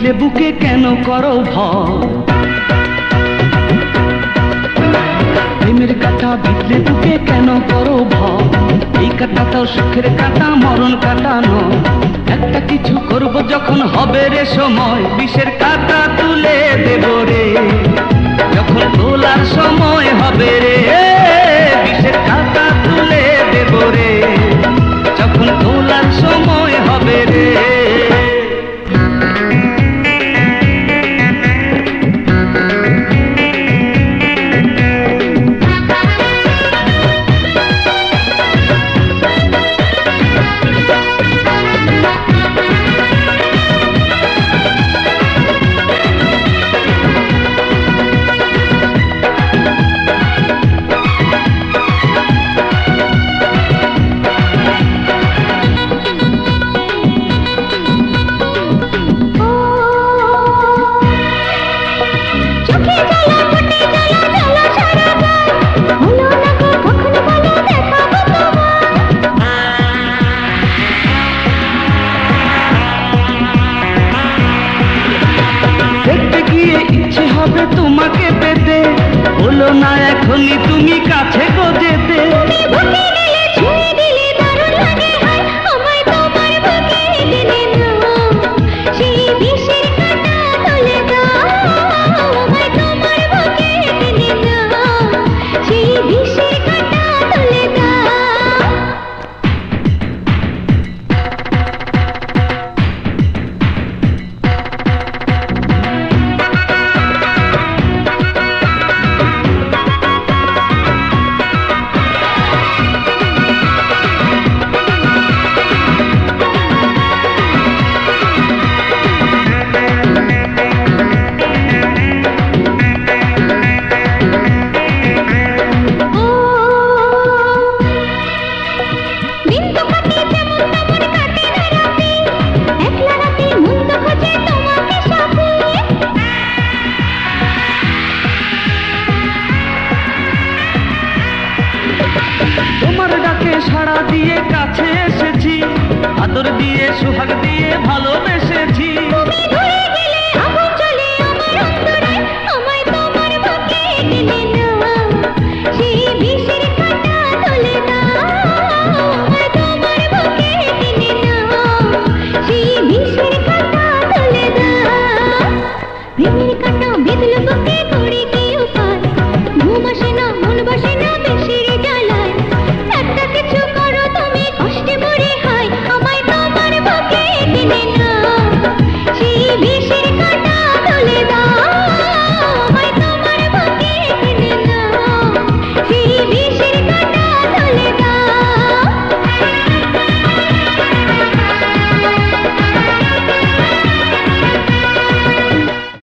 বিঁধলে বুকে কেন করো ভয়? প্রেমের কাঁটা বিঁধলে বুকে কেন করো ভয়? এই কাঁটাটাও সুখের কাঁটা, মরণ কাঁটা নয়। একটা কিছু করব যখন হবে রে সময়, বিষের কাঁটা তুলে দেব রে। যখন তোলার সময় হবে রে, বিষের কাঁটা তুলে দেব রে। যখন তোলার সময় হবে রে। তোমাকে পেতে হলো না এখনই তুমি কাছে গো যেতে। তোমার ডাকে সাড়া দিয়ে কাছে এসেছি, আদর দিয়ে সোহাগ দিয়ে ভালোবেসে